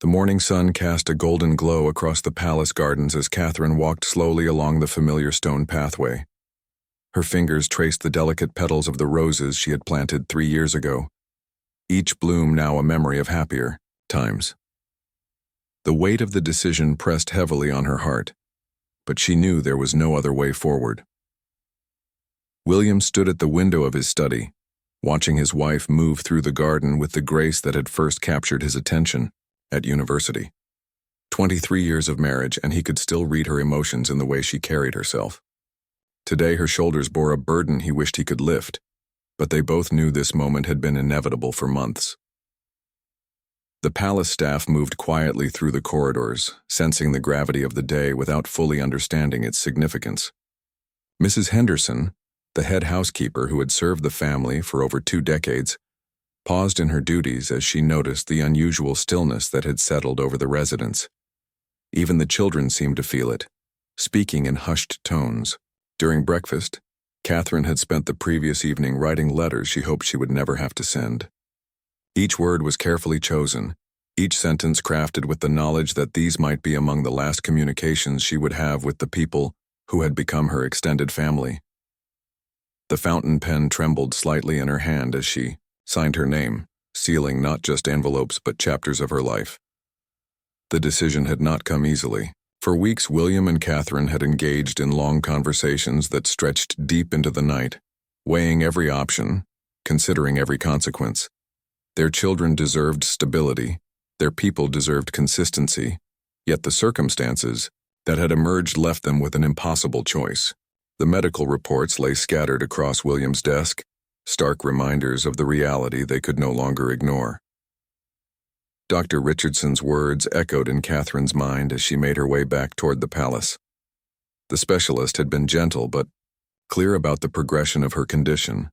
The morning sun cast a golden glow across the palace gardens as Catherine walked slowly along the familiar stone pathway. Her fingers traced the delicate petals of the roses she had planted 3 years ago, each bloom now a memory of happier times. The weight of the decision pressed heavily on her heart, but she knew there was no other way forward. William stood at the window of his study, watching his wife move through the garden with the grace that had first captured his attention at university. 23 years of marriage, and he could still read her emotions in the way she carried herself. Today her shoulders bore a burden he wished he could lift, but they both knew this moment had been inevitable for months. The palace staff moved quietly through the corridors, sensing the gravity of the day without fully understanding its significance. Mrs. Henderson, the head housekeeper who had served the family for over 2 decades, paused in her duties as she noticed the unusual stillness that had settled over the residence. Even the children seemed to feel it, speaking in hushed tones. During breakfast, Catherine had spent the previous evening writing letters she hoped she would never have to send. Each word was carefully chosen, each sentence crafted with the knowledge that these might be among the last communications she would have with the people who had become her extended family. The fountain pen trembled slightly in her hand as she signed her name, sealing not just envelopes but chapters of her life. The decision had not come easily. For weeks, William and Catherine had engaged in long conversations that stretched deep into the night, weighing every option, considering every consequence. Their children deserved stability, their people deserved consistency, yet the circumstances that had emerged left them with an impossible choice. The medical reports lay scattered across William's desk, stark reminders of the reality they could no longer ignore. Dr. Richardson's words echoed in Catherine's mind as she made her way back toward the palace. The specialist had been gentle but clear about the progression of her condition.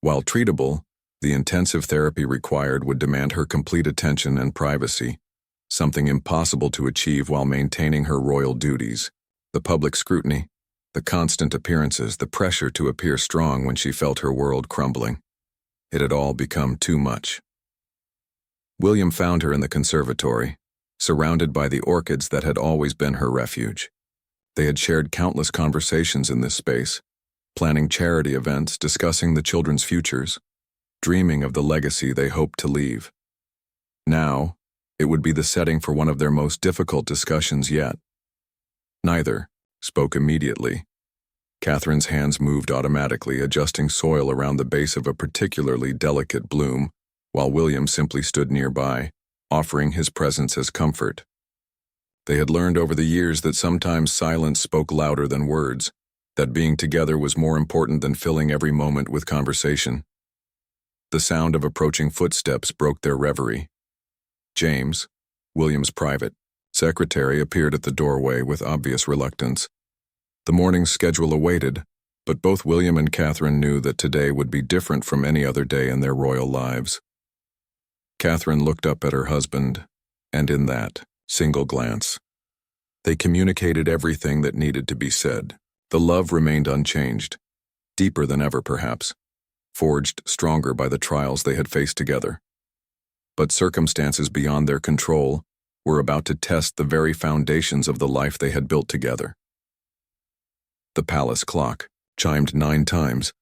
While treatable, the intensive therapy required would demand her complete attention and privacy, something impossible to achieve while maintaining her royal duties. The public scrutiny, the constant appearances, the pressure to appear strong when she felt her world crumbling. It had all become too much. William found her in the conservatory, surrounded by the orchids that had always been her refuge. They had shared countless conversations in this space, planning charity events, discussing the children's futures, dreaming of the legacy they hoped to leave. Now, it would be the setting for one of their most difficult discussions yet. Neither spoke immediately. Catherine's hands moved automatically, adjusting soil around the base of a particularly delicate bloom, while William simply stood nearby, offering his presence as comfort. They had learned over the years that sometimes silence spoke louder than words, that being together was more important than filling every moment with conversation. The sound of approaching footsteps broke their reverie. James, William's private secretary, appeared at the doorway with obvious reluctance. The morning's schedule awaited, but both William and Catherine knew that today would be different from any other day in their royal lives. Catherine looked up at her husband, and in that single glance, they communicated everything that needed to be said. The love remained unchanged, deeper than ever perhaps, forged stronger by the trials they had faced together. But circumstances beyond their control were about to test the very foundations of the life they had built together. The palace clock chimed 9 times,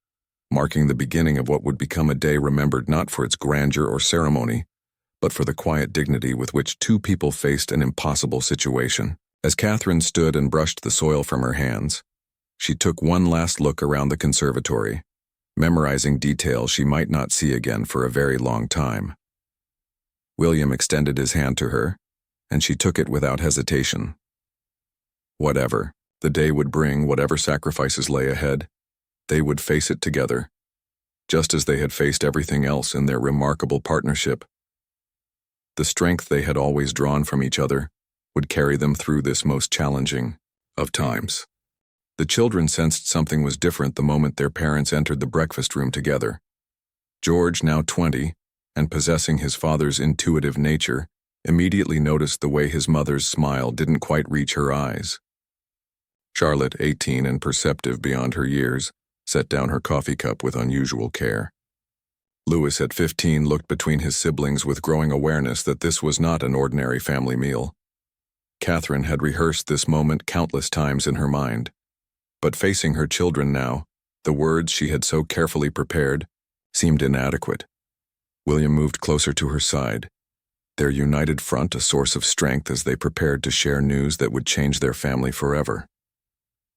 marking the beginning of what would become a day remembered not for its grandeur or ceremony, but for the quiet dignity with which 2 people faced an impossible situation. As Catherine stood and brushed the soil from her hands, she took one last look around the conservatory, memorizing details she might not see again for a very long time. William extended his hand to her, and she took it without hesitation. Whatever the day would bring, whatever sacrifices lay ahead, they would face it together, just as they had faced everything else in their remarkable partnership. The strength they had always drawn from each other would carry them through this most challenging of times. The children sensed something was different the moment their parents entered the breakfast room together. George, now 20, and possessing his father's intuitive nature, immediately noticed the way his mother's smile didn't quite reach her eyes. Charlotte, 18 and perceptive beyond her years, set down her coffee cup with unusual care. Lewis, at 15, looked between his siblings with growing awareness that this was not an ordinary family meal. Catherine had rehearsed this moment countless times in her mind. But facing her children now, the words she had so carefully prepared seemed inadequate. William moved closer to her side, their united front a source of strength as they prepared to share news that would change their family forever.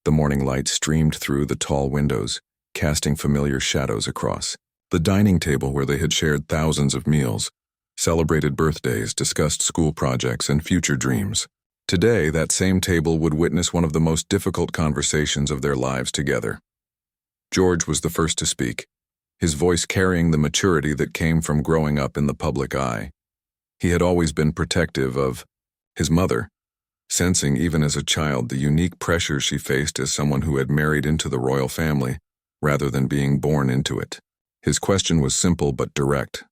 The morning light streamed through the tall windows, casting familiar shadows across the dining table where they had shared thousands of meals, celebrated birthdays, discussed school projects, and future dreams. Today, that same table would witness one of the most difficult conversations of their lives together. George was the first to speak, his voice carrying the maturity that came from growing up in the public eye. He had always been protective of his mother, sensing even as a child the unique pressures she faced as someone who had married into the royal family rather than being born into it. His question was simple but direct,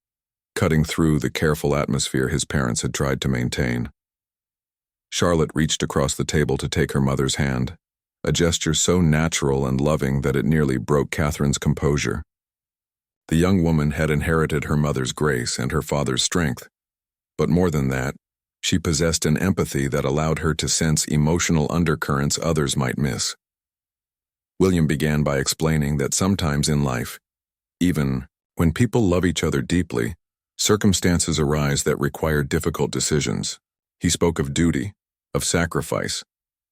cutting through the careful atmosphere his parents had tried to maintain. Charlotte reached across the table to take her mother's hand, a gesture so natural and loving that it nearly broke Catherine's composure. The young woman had inherited her mother's grace and her father's strength, but more than that, she possessed an empathy that allowed her to sense emotional undercurrents others might miss. William began by explaining that sometimes in life, even when people love each other deeply, circumstances arise that require difficult decisions. He spoke of duty, of sacrifice,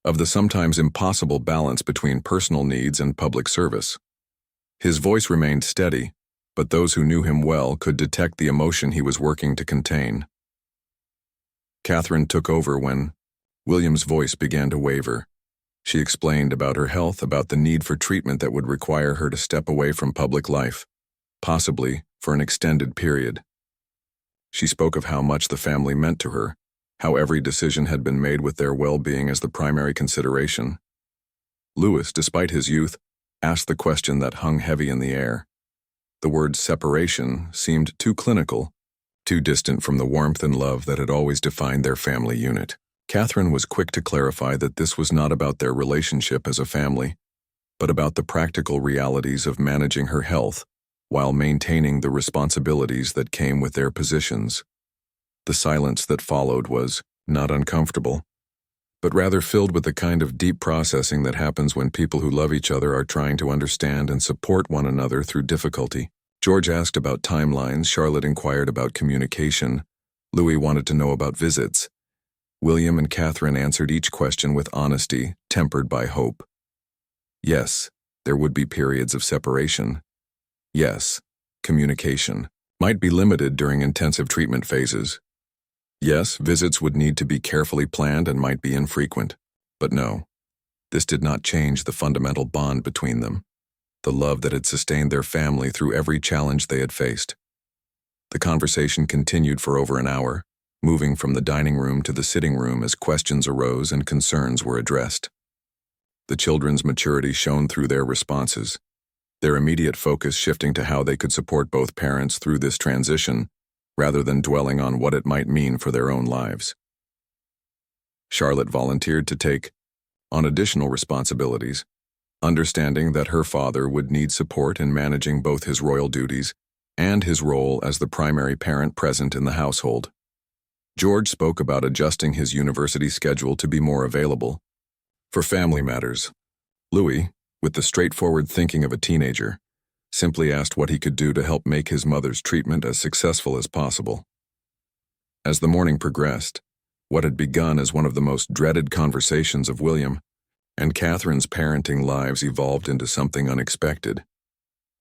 of the sometimes impossible balance between personal needs and public service. His voice remained steady, but those who knew him well could detect the emotion he was working to contain. Catherine took over when William's voice began to waver. She explained about her health, about the need for treatment that would require her to step away from public life, possibly for an extended period. She spoke of how much the family meant to her, how every decision had been made with their well-being as the primary consideration. Lewis, despite his youth, asked the question that hung heavy in the air. The word separation seemed too clinical, too distant from the warmth and love that had always defined their family unit. Catherine was quick to clarify that this was not about their relationship as a family, but about the practical realities of managing her health while maintaining the responsibilities that came with their positions. The silence that followed was not uncomfortable, but rather filled with the kind of deep processing that happens when people who love each other are trying to understand and support one another through difficulty. George asked about timelines, Charlotte inquired about communication, Louis wanted to know about visits. William and Catherine answered each question with honesty, tempered by hope. Yes, there would be periods of separation. Yes, communication might be limited during intensive treatment phases. Yes, visits would need to be carefully planned and might be infrequent. But no, this did not change the fundamental bond between them, the love that had sustained their family through every challenge they had faced. The conversation continued for over an hour, moving from the dining room to the sitting room as questions arose and concerns were addressed. The children's maturity shone through their responses, their immediate focus shifting to how they could support both parents through this transition, rather than dwelling on what it might mean for their own lives. Charlotte volunteered to take on additional responsibilities, understanding that her father would need support in managing both his royal duties and his role as the primary parent present in the household. George spoke about adjusting his university schedule to be more available for family matters. Louis, with the straightforward thinking of a teenager, simply asked what he could do to help make his mother's treatment as successful as possible. As the morning progressed, what had begun as one of the most dreaded conversations of William and Catherine's parenting lives evolved into something unexpected.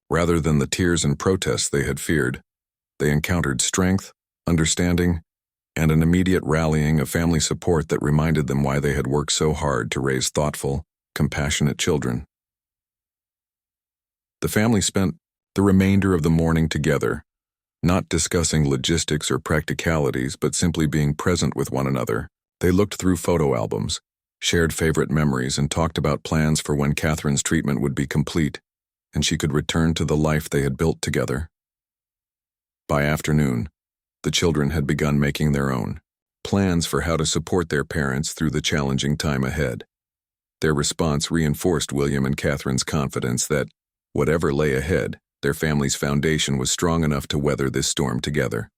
Rather than the tears and protests they had feared, they encountered strength, understanding, and an immediate rallying of family support that reminded them why they had worked so hard to raise thoughtful, compassionate children. The family spent the remainder of the morning together, not discussing logistics or practicalities, but simply being present with one another. They looked through photo albums, shared favorite memories, and talked about plans for when Catherine's treatment would be complete and she could return to the life they had built together. By afternoon, the children had begun making their own plans for how to support their parents through the challenging time ahead. Their response reinforced William and Catherine's confidence that, whatever lay ahead, Their family's foundation was strong enough to weather this storm together.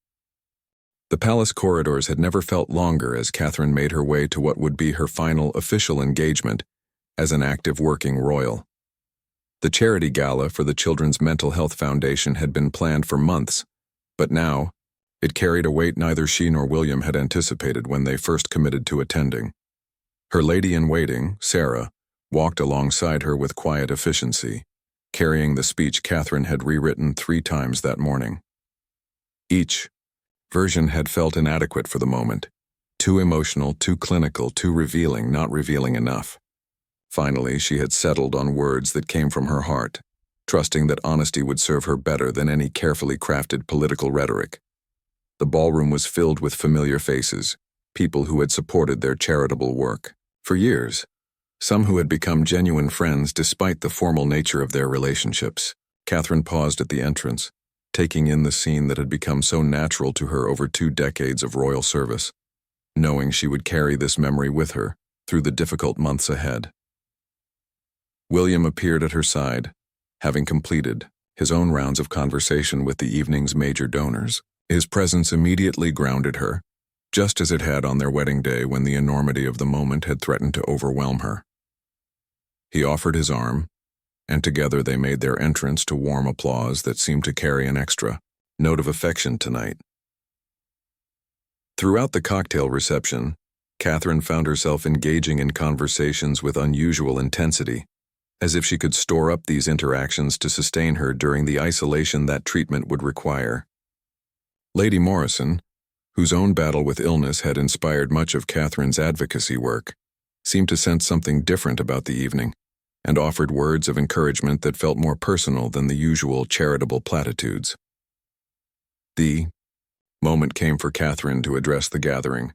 The palace corridors had never felt longer as Catherine made her way to what would be her final official engagement as an active working royal. The charity gala for the Children's Mental Health Foundation had been planned for months, but now, it carried a weight neither she nor William had anticipated when they first committed to attending. Her lady-in-waiting, Sarah, walked alongside her with quiet efficiency, carrying the speech Catherine had rewritten 3 times that morning. Each version had felt inadequate for the moment, too emotional, too clinical, too revealing, not revealing enough. Finally, she had settled on words that came from her heart, trusting that honesty would serve her better than any carefully crafted political rhetoric. The ballroom was filled with familiar faces, people who had supported their charitable work for years, some who had become genuine friends despite the formal nature of their relationships. Catherine paused at the entrance, taking in the scene that had become so natural to her over 2 decades of royal service, knowing she would carry this memory with her through the difficult months ahead. William appeared at her side, having completed his own rounds of conversation with the evening's major donors. His presence immediately grounded her, just as it had on their wedding day when the enormity of the moment had threatened to overwhelm her. He offered his arm, and together they made their entrance to warm applause that seemed to carry an extra note of affection tonight. Throughout the cocktail reception, Catherine found herself engaging in conversations with unusual intensity, as if she could store up these interactions to sustain her during the isolation that treatment would require. Lady Morrison, whose own battle with illness had inspired much of Catherine's advocacy work, seemed to sense something different about the evening, and offered words of encouragement that felt more personal than the usual charitable platitudes. The moment came for Catherine to address the gathering.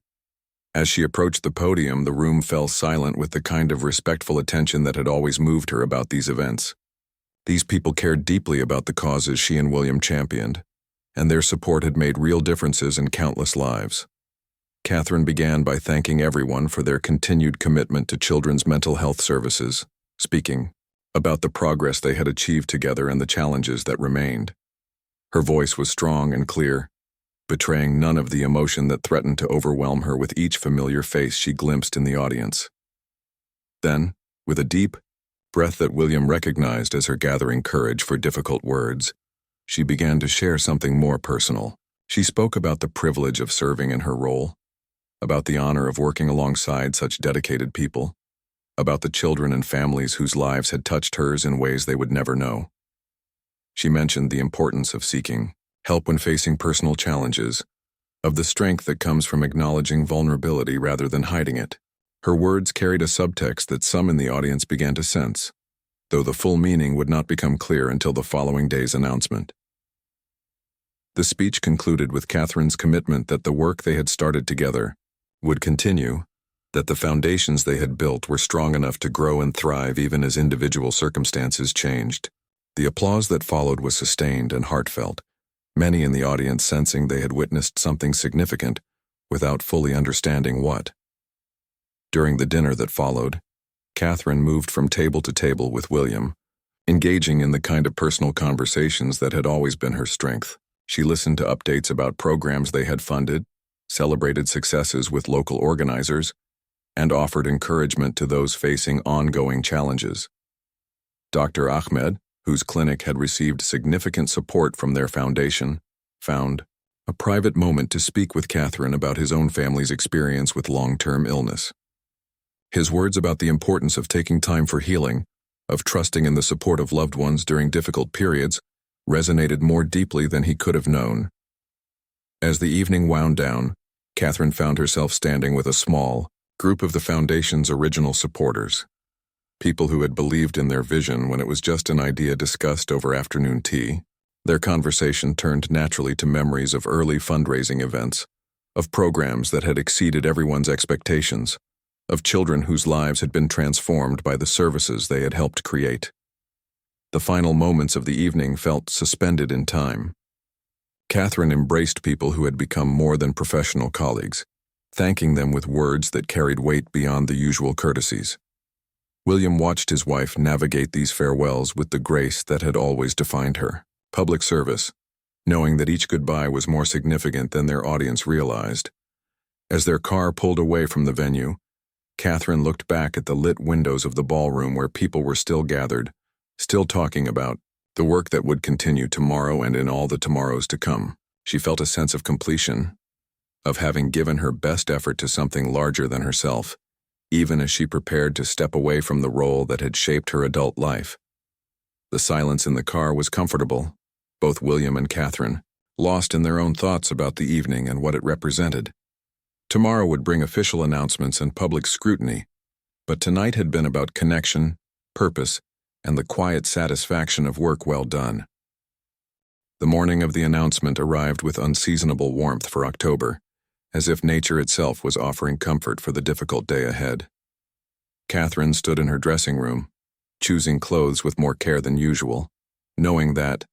As she approached the podium, the room fell silent with the kind of respectful attention that had always moved her about these events. These people cared deeply about the causes she and William championed, and their support had made real differences in countless lives. Catherine began by thanking everyone for their continued commitment to children's mental health services, speaking about the progress they had achieved together and the challenges that remained. Her voice was strong and clear, betraying none of the emotion that threatened to overwhelm her with each familiar face she glimpsed in the audience. Then, with a deep breath that William recognized as her gathering courage for difficult words, she began to share something more personal. She spoke about the privilege of serving in her role, about the honor of working alongside such dedicated people, about the children and families whose lives had touched hers in ways they would never know. She mentioned the importance of seeking help when facing personal challenges, of the strength that comes from acknowledging vulnerability rather than hiding it. Her words carried a subtext that some in the audience began to sense, though the full meaning would not become clear until the following day's announcement. The speech concluded with Catherine's commitment that the work they had started together would continue, that the foundations they had built were strong enough to grow and thrive even as individual circumstances changed. The applause that followed was sustained and heartfelt, many in the audience sensing they had witnessed something significant without fully understanding what. During the dinner that followed, Catherine moved from table to table with William, engaging in the kind of personal conversations that had always been her strength. She listened to updates about programs they had funded, celebrated successes with local organizers, and offered encouragement to those facing ongoing challenges. Dr. Ahmed, whose clinic had received significant support from their foundation, found a private moment to speak with Catherine about his own family's experience with long-term illness. His words about the importance of taking time for healing, of trusting in the support of loved ones during difficult periods, resonated more deeply than he could have known. As the evening wound down, Catherine found herself standing with a small group of the Foundation's original supporters, people who had believed in their vision when it was just an idea discussed over afternoon tea. Their conversation turned naturally to memories of early fundraising events, of programs that had exceeded everyone's expectations, of children whose lives had been transformed by the services they had helped create. The final moments of the evening felt suspended in time. Catherine embraced people who had become more than professional colleagues, thanking them with words that carried weight beyond the usual courtesies. William watched his wife navigate these farewells with the grace that had always defined her. Public service, knowing that each goodbye was more significant than their audience realized. As their car pulled away from the venue, Catherine looked back at the lit windows of the ballroom where people were still gathered, still talking about the work that would continue tomorrow and in all the tomorrows to come. She felt a sense of completion, of having given her best effort to something larger than herself, even as she prepared to step away from the role that had shaped her adult life. The silence in the car was comfortable, both William and Catherine, lost in their own thoughts about the evening and what it represented. Tomorrow would bring official announcements and public scrutiny, but tonight had been about connection, purpose, and the quiet satisfaction of work well done. The morning of the announcement arrived with unseasonable warmth for October, as if nature itself was offering comfort for the difficult day ahead. Catherine stood in her dressing room, choosing clothes with more care than usual, knowing that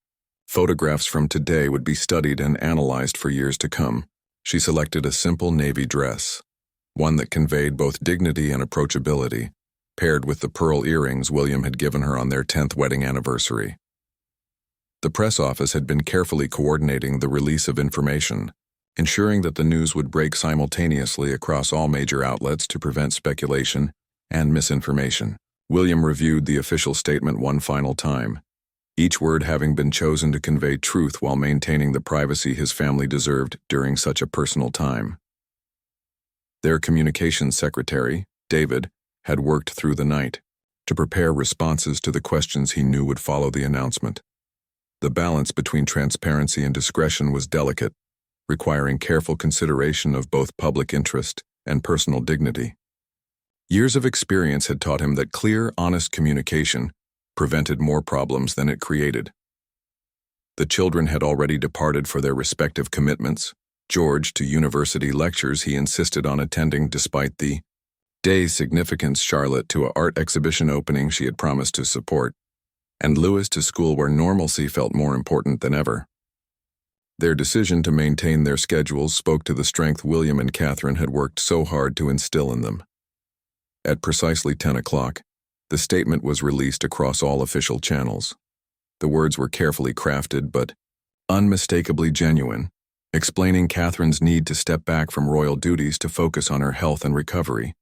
photographs from today would be studied and analyzed for years to come. She selected a simple navy dress, one that conveyed both dignity and approachability, paired with the pearl earrings William had given her on their 10th wedding anniversary. The press office had been carefully coordinating the release of information, ensuring that the news would break simultaneously across all major outlets to prevent speculation and misinformation. William reviewed the official statement one final time, each word having been chosen to convey truth while maintaining the privacy his family deserved during such a personal time. Their communications secretary, David, had worked through the night to prepare responses to the questions he knew would follow the announcement. The balance between transparency and discretion was delicate, requiring careful consideration of both public interest and personal dignity. Years of experience had taught him that clear, honest communication prevented more problems than it created. The children had already departed for their respective commitments, George to university lectures he insisted on attending despite the day's significance, Charlotte to an art exhibition opening she had promised to support, and Louis to school where normalcy felt more important than ever. Their decision to maintain their schedules spoke to the strength William and Catherine had worked so hard to instill in them. At precisely 10 o'clock, the statement was released across all official channels. The words were carefully crafted but unmistakably genuine, explaining Catherine's need to step back from royal duties to focus on her health and recovery.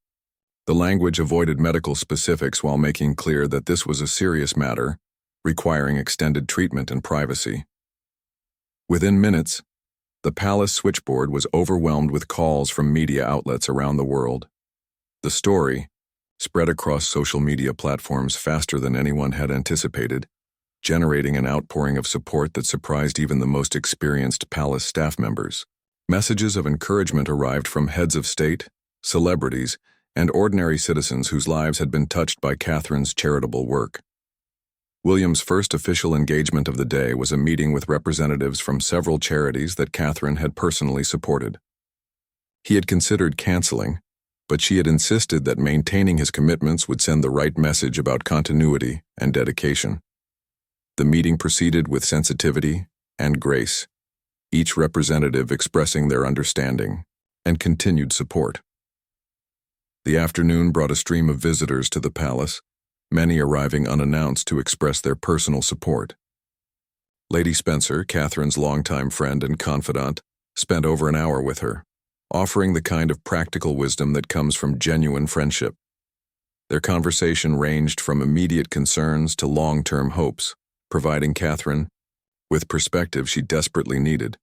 The language avoided medical specifics while making clear that this was a serious matter, requiring extended treatment and privacy. Within minutes, the palace switchboard was overwhelmed with calls from media outlets around the world. The story spread across social media platforms faster than anyone had anticipated, generating an outpouring of support that surprised even the most experienced palace staff members. Messages of encouragement arrived from heads of state, celebrities, and ordinary citizens whose lives had been touched by Catherine's charitable work. William's first official engagement of the day was a meeting with representatives from several charities that Catherine had personally supported. He had considered canceling, but she had insisted that maintaining his commitments would send the right message about continuity and dedication. The meeting proceeded with sensitivity and grace, each representative expressing their understanding and continued support. The afternoon brought a stream of visitors to the palace, many arriving unannounced to express their personal support. Lady Spencer, Catherine's longtime friend and confidant, spent over an hour with her, offering the kind of practical wisdom that comes from genuine friendship. Their conversation ranged from immediate concerns to long-term hopes, providing Catherine with perspective she desperately needed.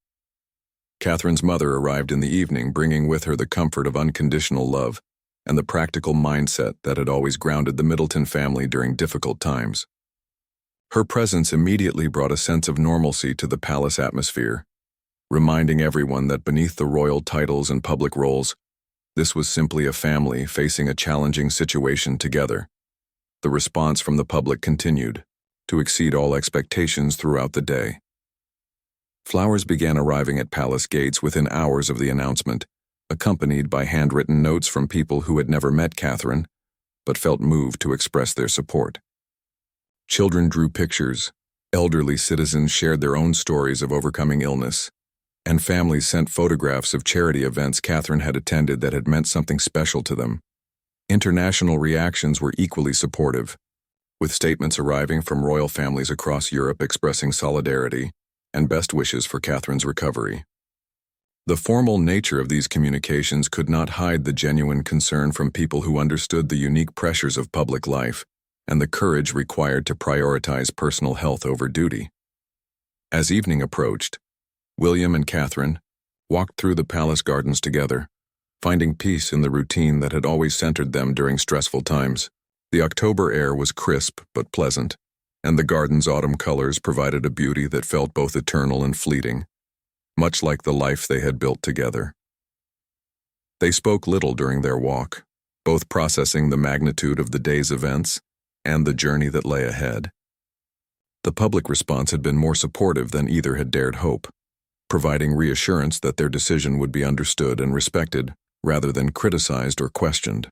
Catherine's mother arrived in the evening, bringing with her the comfort of unconditional love and the practical mindset that had always grounded the Middleton family during difficult times. Her presence immediately brought a sense of normalcy to the palace atmosphere, reminding everyone that beneath the royal titles and public roles, this was simply a family facing a challenging situation together. The response from the public continued to exceed all expectations throughout the day. Flowers began arriving at palace gates within hours of the announcement, accompanied by handwritten notes from people who had never met Catherine, but felt moved to express their support. Children drew pictures, elderly citizens shared their own stories of overcoming illness, and families sent photographs of charity events Catherine had attended that had meant something special to them. International reactions were equally supportive, with statements arriving from royal families across Europe expressing solidarity and best wishes for Catherine's recovery. The formal nature of these communications could not hide the genuine concern from people who understood the unique pressures of public life and the courage required to prioritize personal health over duty. As evening approached, William and Catherine walked through the palace gardens together, finding peace in the routine that had always centered them during stressful times. The October air was crisp but pleasant, and the garden's autumn colors provided a beauty that felt both eternal and fleeting, much like the life they had built together. They spoke little during their walk, both processing the magnitude of the day's events and the journey that lay ahead. The public response had been more supportive than either had dared hope, providing reassurance that their decision would be understood and respected rather than criticized or questioned.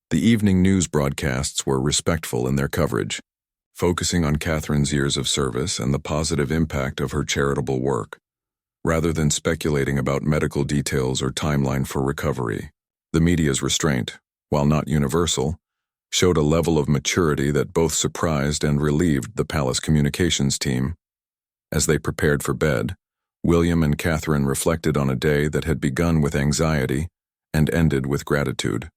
The evening news broadcasts were respectful in their coverage, focusing on Catherine's years of service and the positive impact of her charitable work, rather than speculating about medical details or timeline for recovery. The media's restraint, while not universal, showed a level of maturity that both surprised and relieved the palace communications team. As they prepared for bed, William and Catherine reflected on a day that had begun with anxiety and ended with gratitude.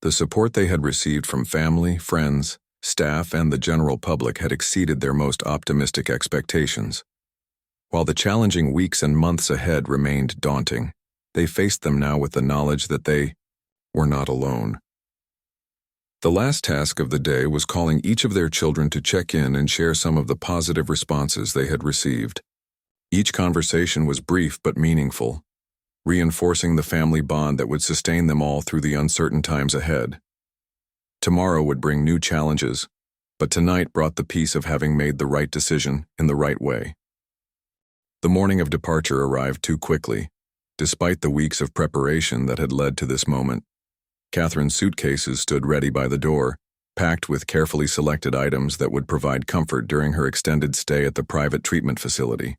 The support they had received from family, friends, staff, and the general public had exceeded their most optimistic expectations. While the challenging weeks and months ahead remained daunting, they faced them now with the knowledge that they were not alone. The last task of the day was calling each of their children to check in and share some of the positive responses they had received. Each conversation was brief but meaningful, reinforcing the family bond that would sustain them all through the uncertain times ahead. Tomorrow would bring new challenges, but tonight brought the peace of having made the right decision in the right way. The morning of departure arrived too quickly, despite the weeks of preparation that had led to this moment. Catherine's suitcases stood ready by the door, packed with carefully selected items that would provide comfort during her extended stay at the private treatment facility.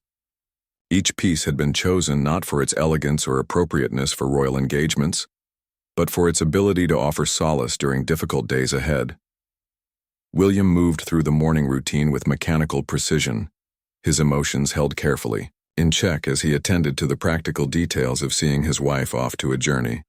Each piece had been chosen not for its elegance or appropriateness for royal engagements, but for its ability to offer solace during difficult days ahead. William moved through the morning routine with mechanical precision, his emotions held carefully in check as he attended to the practical details of seeing his wife off to a journey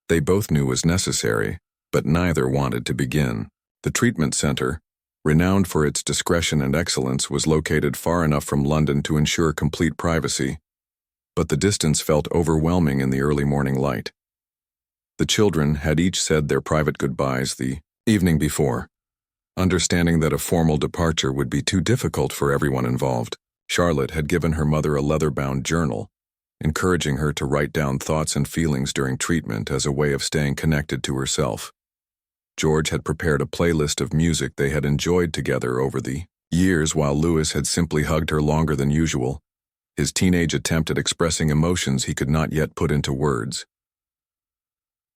they both knew was necessary, but neither wanted to begin. The treatment center, renowned for its discretion and excellence, was located far enough from London to ensure complete privacy, but the distance felt overwhelming in the early morning light. The children had each said their private goodbyes the evening before, understanding that a formal departure would be too difficult for everyone involved. Charlotte had given her mother a leather-bound journal, encouraging her to write down thoughts and feelings during treatment as a way of staying connected to herself. George had prepared a playlist of music they had enjoyed together over the years, while Louis had simply hugged her longer than usual, his teenage attempt at expressing emotions he could not yet put into words.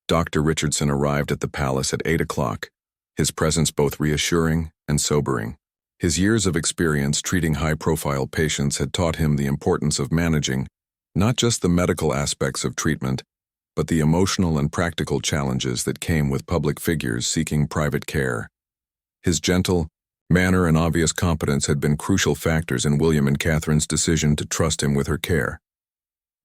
Dr. Richardson arrived at the palace at 8 o'clock, his presence both reassuring and sobering. His years of experience treating high-profile patients had taught him the importance of managing not just the medical aspects of treatment, but the emotional and practical challenges that came with public figures seeking private care. His gentle manner and obvious competence had been crucial factors in William and Catherine's decision to trust him with her care.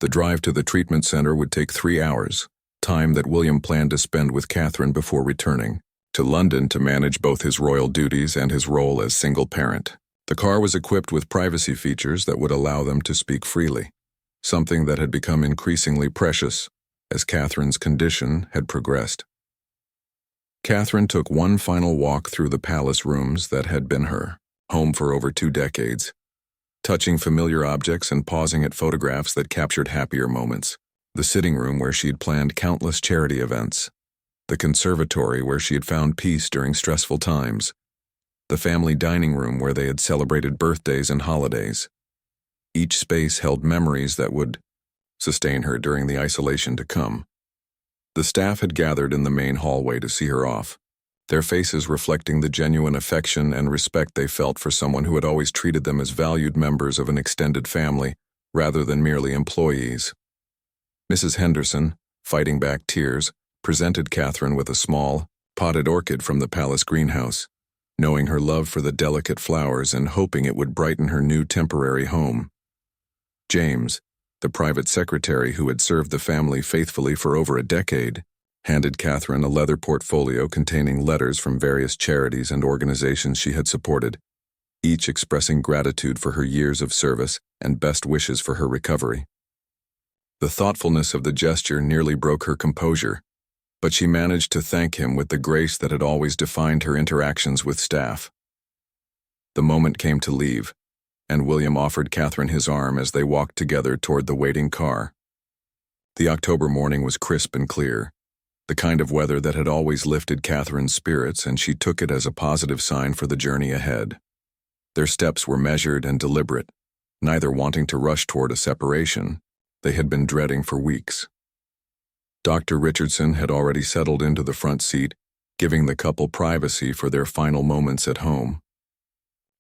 The drive to the treatment center would take 3 hours, time that William planned to spend with Catherine before returning to London to manage both his royal duties and his role as single parent. The car was equipped with privacy features that would allow them to speak freely, something that had become increasingly precious as Catherine's condition had progressed. Catherine took one final walk through the palace rooms that had been her home for over 2 decades, touching familiar objects and pausing at photographs that captured happier moments. The sitting room where she had planned countless charity events, the conservatory where she had found peace during stressful times, the family dining room where they had celebrated birthdays and holidays. Each space held memories that would sustain her during the isolation to come. The staff had gathered in the main hallway to see her off, their faces reflecting the genuine affection and respect they felt for someone who had always treated them as valued members of an extended family rather than merely employees. Mrs. Henderson, fighting back tears, presented Catherine with a small, potted orchid from the palace greenhouse, knowing her love for the delicate flowers and hoping it would brighten her new temporary home. James, the private secretary who had served the family faithfully for over a decade, handed Catherine a leather portfolio containing letters from various charities and organizations she had supported, each expressing gratitude for her years of service and best wishes for her recovery. The thoughtfulness of the gesture nearly broke her composure, but she managed to thank him with the grace that had always defined her interactions with staff. The moment came to leave, and William offered Catherine his arm as they walked together toward the waiting car. The October morning was crisp and clear, the kind of weather that had always lifted Catherine's spirits, and she took it as a positive sign for the journey ahead. Their steps were measured and deliberate, neither wanting to rush toward a separation they had been dreading for weeks. Dr. Richardson had already settled into the front seat, giving the couple privacy for their final moments at home.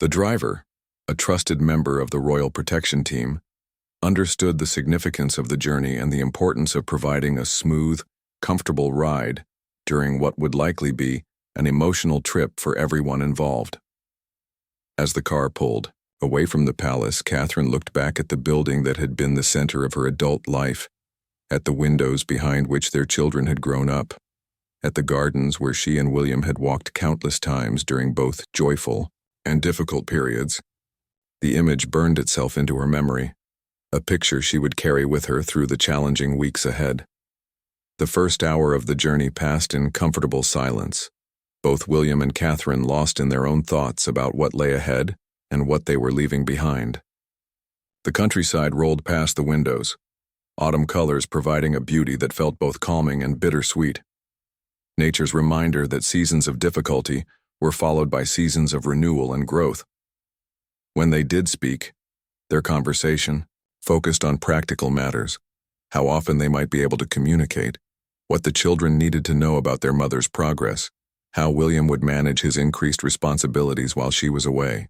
The driver, a trusted member of the Royal Protection Team, understood the significance of the journey and the importance of providing a smooth, comfortable ride during what would likely be an emotional trip for everyone involved. As the car pulled away from the palace, Catherine looked back at the building that had been the center of her adult life, at the windows behind which their children had grown up, at the gardens where she and William had walked countless times during both joyful and difficult periods. The image burned itself into her memory, a picture she would carry with her through the challenging weeks ahead. The first hour of the journey passed in comfortable silence, both William and Catherine lost in their own thoughts about what lay ahead and what they were leaving behind. The countryside rolled past the windows, autumn colors providing a beauty that felt both calming and bittersweet. Nature's reminder that seasons of difficulty were followed by seasons of renewal and growth. When they did speak, their conversation focused on practical matters, how often they might be able to communicate, what the children needed to know about their mother's progress, how William would manage his increased responsibilities while she was away.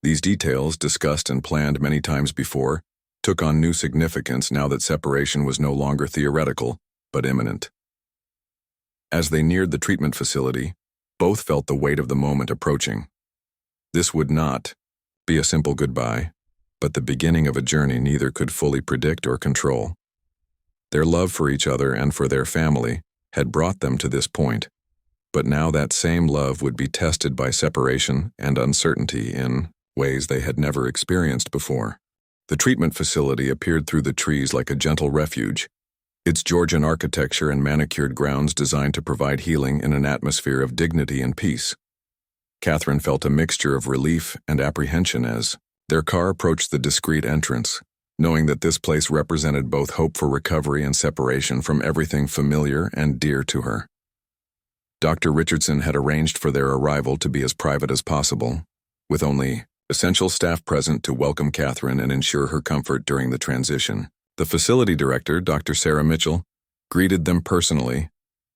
These details, discussed and planned many times before, took on new significance now that separation was no longer theoretical, but imminent. As they neared the treatment facility, both felt the weight of the moment approaching. This would not be a simple goodbye, but the beginning of a journey neither could fully predict or control. Their love for each other and for their family had brought them to this point, but now that same love would be tested by separation and uncertainty in ways they had never experienced before. The treatment facility appeared through the trees like a gentle refuge, its Georgian architecture and manicured grounds designed to provide healing in an atmosphere of dignity and peace. Catherine felt a mixture of relief and apprehension as their car approached the discreet entrance, knowing that this place represented both hope for recovery and separation from everything familiar and dear to her. Dr. Richardson had arranged for their arrival to be as private as possible, with only essential staff present to welcome Catherine and ensure her comfort during the transition. The facility director, Dr. Sarah Mitchell, greeted them personally,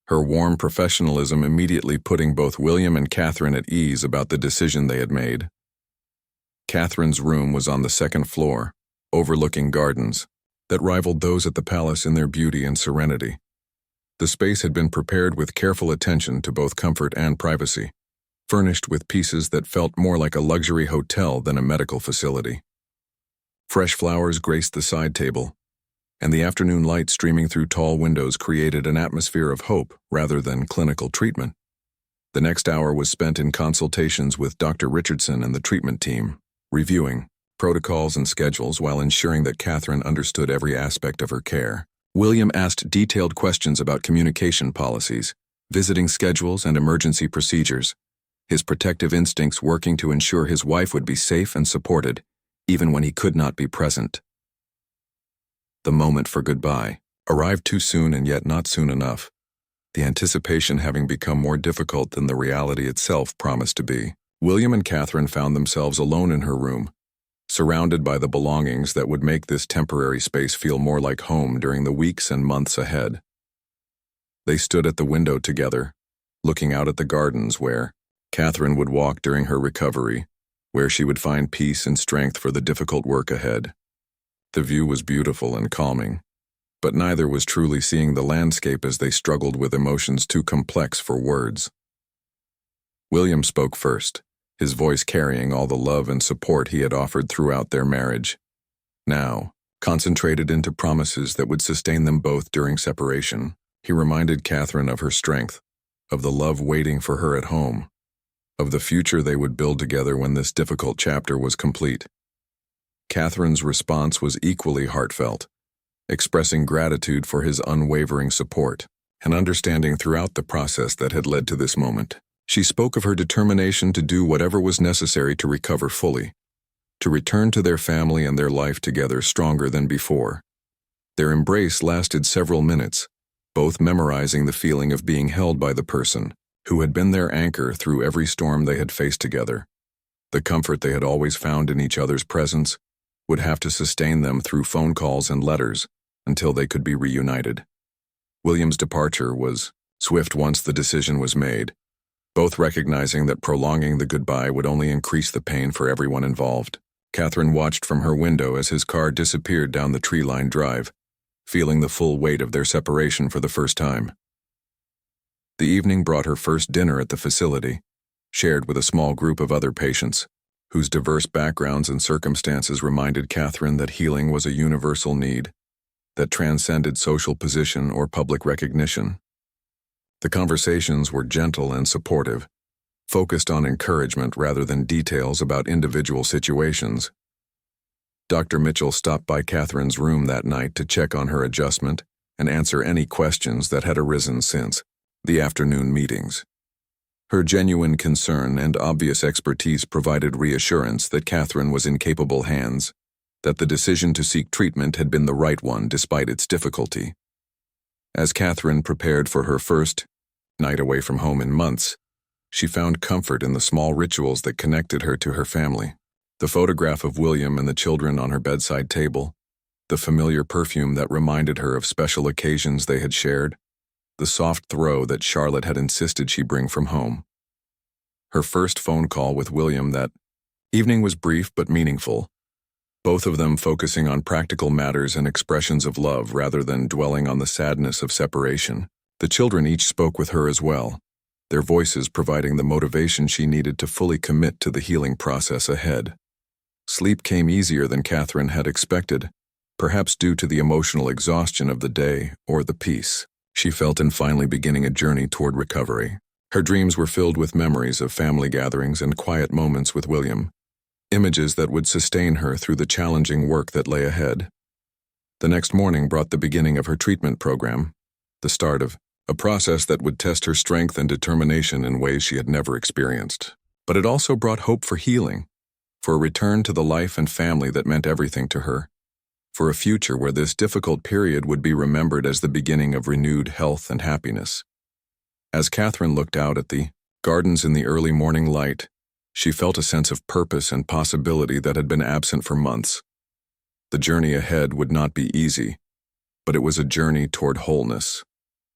her warm professionalism immediately putting both William and Catherine at ease about the decision they had made. Catherine's room was on the second floor, overlooking gardens that rivaled those at the palace in their beauty and serenity. The space had been prepared with careful attention to both comfort and privacy, furnished with pieces that felt more like a luxury hotel than a medical facility. Fresh flowers graced the side table, and the afternoon light streaming through tall windows created an atmosphere of hope rather than clinical treatment. The next hour was spent in consultations with Dr. Richardson and the treatment team, reviewing protocols and schedules while ensuring that Catherine understood every aspect of her care. William asked detailed questions about communication policies, visiting schedules, and emergency procedures, his protective instincts working to ensure his wife would be safe and supported, even when he could not be present. The moment for goodbye arrived too soon and yet not soon enough, the anticipation having become more difficult than the reality itself promised to be. William and Catherine found themselves alone in her room, surrounded by the belongings that would make this temporary space feel more like home during the weeks and months ahead. They stood at the window together, looking out at the gardens where Catherine would walk during her recovery, where she would find peace and strength for the difficult work ahead. The view was beautiful and calming, but neither was truly seeing the landscape as they struggled with emotions too complex for words. William spoke first, his voice carrying all the love and support he had offered throughout their marriage. Now, concentrated into promises that would sustain them both during separation, he reminded Catherine of her strength, of the love waiting for her at home, of the future they would build together when this difficult chapter was complete. Catherine's response was equally heartfelt, expressing gratitude for his unwavering support and understanding throughout the process that had led to this moment. She spoke of her determination to do whatever was necessary to recover fully, to return to their family and their life together stronger than before. Their embrace lasted several minutes, both memorizing the feeling of being held by the person who had been their anchor through every storm they had faced together. The comfort they had always found in each other's presence would have to sustain them through phone calls and letters until they could be reunited. William's departure was swift once the decision was made, both recognizing that prolonging the goodbye would only increase the pain for everyone involved. Catherine watched from her window as his car disappeared down the tree-lined drive, feeling the full weight of their separation for the first time. The evening brought her first dinner at the facility, shared with a small group of other patients, whose diverse backgrounds and circumstances reminded Catherine that healing was a universal need that transcended social position or public recognition. The conversations were gentle and supportive, focused on encouragement rather than details about individual situations. Dr. Mitchell stopped by Catherine's room that night to check on her adjustment and answer any questions that had arisen since the afternoon meetings. Her genuine concern and obvious expertise provided reassurance that Catherine was in capable hands, that the decision to seek treatment had been the right one despite its difficulty. As Catherine prepared for her first night away from home in months, she found comfort in the small rituals that connected her to her family. The photograph of William and the children on her bedside table, the familiar perfume that reminded her of special occasions they had shared, the soft throw that Charlotte had insisted she bring from home. Her first phone call with William that evening was brief but meaningful, both of them focusing on practical matters and expressions of love rather than dwelling on the sadness of separation. The children each spoke with her as well, their voices providing the motivation she needed to fully commit to the healing process ahead. Sleep came easier than Catherine had expected, perhaps due to the emotional exhaustion of the day or the peace she felt in finally beginning a journey toward recovery. Her dreams were filled with memories of family gatherings and quiet moments with William, images that would sustain her through the challenging work that lay ahead. The next morning brought the beginning of her treatment program, the start of a process that would test her strength and determination in ways she had never experienced. But it also brought hope for healing, for a return to the life and family that meant everything to her, for a future where this difficult period would be remembered as the beginning of renewed health and happiness. As Catherine looked out at the gardens in the early morning light, she felt a sense of purpose and possibility that had been absent for months. The journey ahead would not be easy, but it was a journey toward wholeness,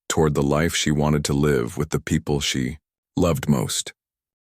toward the life she wanted to live with the people she loved most.